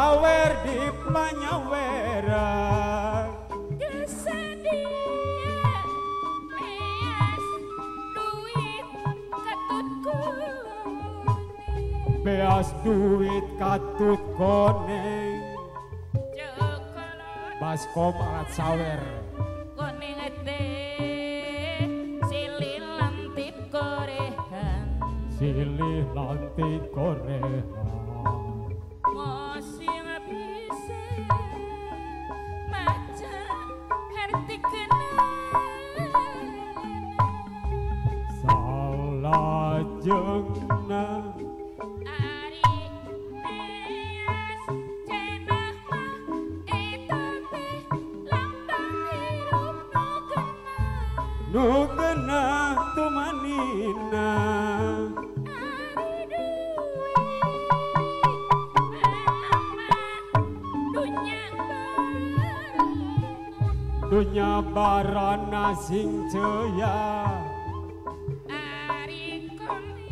Awer di panyaweran kesedia meas duit katutku beas duit katut koneng jokolot baskom alat sawer koneng ete silih lantip korehan silih lantik korehan masih bisa maca herti kenal salajengna ari neas cenah mah eta teh lambang hirup nu genah tumanina dunya barana sing ceya ari koni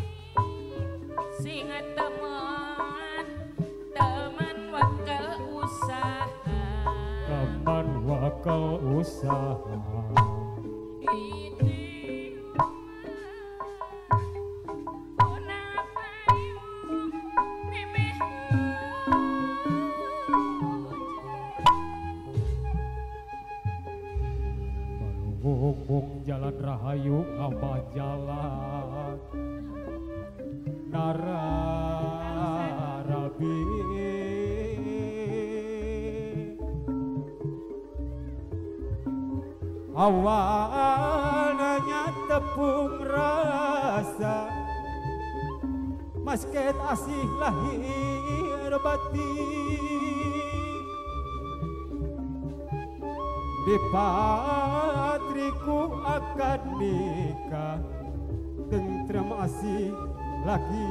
sing teman teman wakal usaha teman wakal usaha ini kenapa yuk memeh Bung jalan rahayu ngabah jalan nararabi awalnya tepung rasa masket asih lahir batin di patriku akad nikah tentrem asih lagi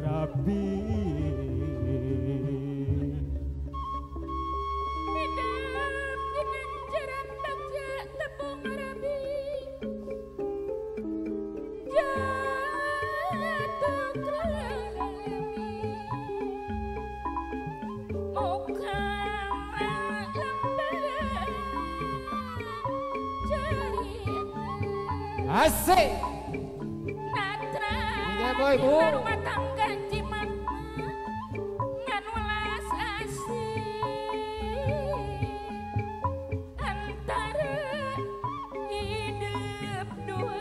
rabi hidup dengan jaran baca tepung rabi jatuh kelami muka asik Natra iya boy bu rumah tangga jimat ngan welas asih antara hidup dua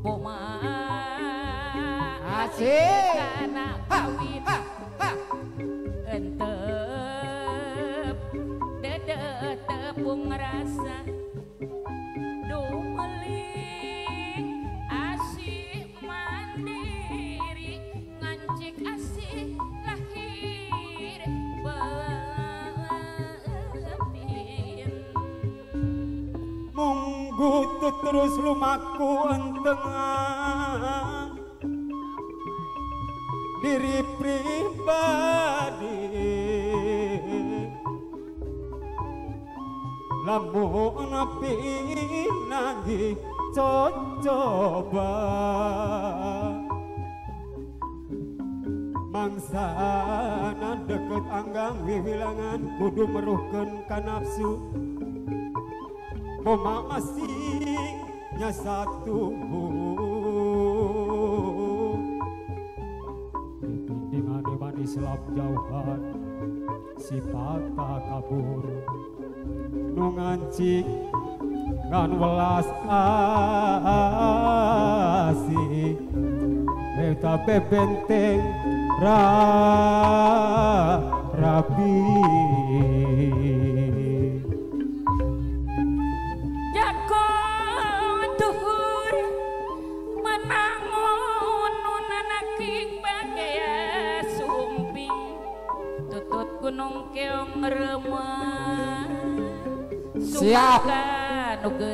boma asik karena kawin entep dede tepung rasa dumeling asih mandiri ngancik asih lahir belapin munggu tu terus lumaku entengah diri pribadi lamun pinanggi coba mangsana deket anggang wiwilangan kudu meruhkeun ka nafsu moma masih nya satu dengan manis selap jauhan sipata kabur nu ngancik ngan welas asih eta bebenteng rabi jago tuhur menangun nunanaking bagaya sumping tutut gunung keong remah siap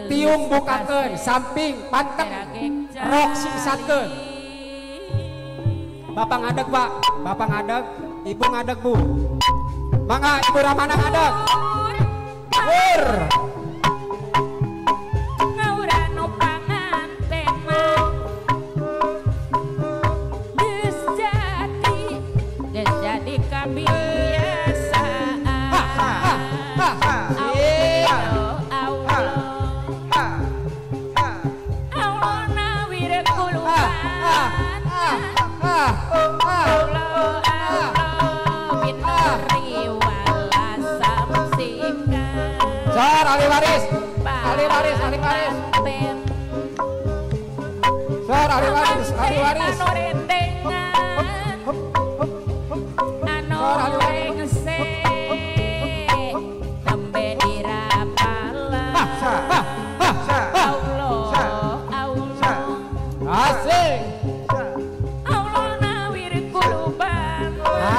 tiung bukakeun samping panteng rok singsakeun bapak ngadeg pak bapak ngadeg ibu ngadeg bu mangga ibu ramana ngadeg wur ngaurano panganten mah Sor ahli waris. Ahli waris, ahli waris. Sor ahli waris, ahli waris.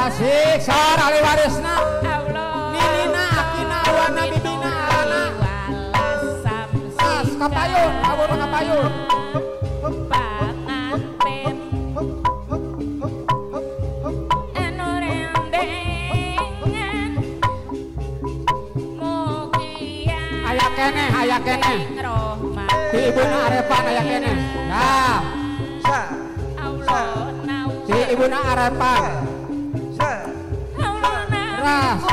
Asik, sor ahli warisna. Nilina akina awana bibina anak. As kapayun, awur kapayun. Panganten anu rendengan mugia Aya kene. Ti ibuna arepan aya kene. Nah, Allah ti ibuna arepan. Ras.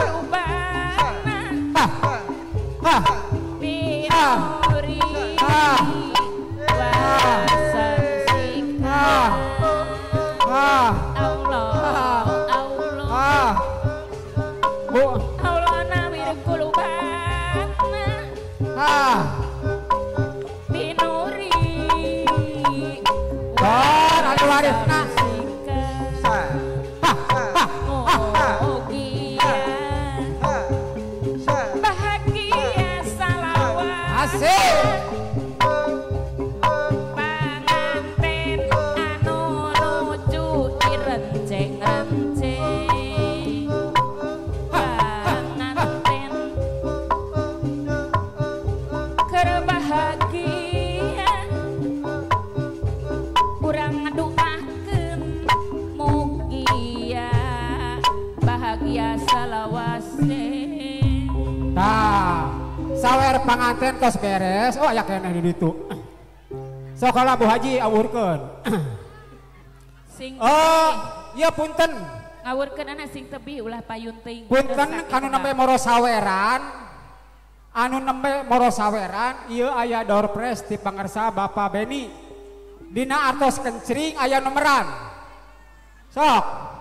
Sawer panganten kos beres. Oh aya keneh di ditu. Sok kalau Bu Haji awurkeun. Oh, iya punten. Ngawurkeun ana sing tebih ulah payun teuing. Punten kanu nembe moro saweran. Anu nembe moro saweran ieu aya door prize ti pangarsa Bapak Beni. Dina artos kencring aya nomeran. Sok.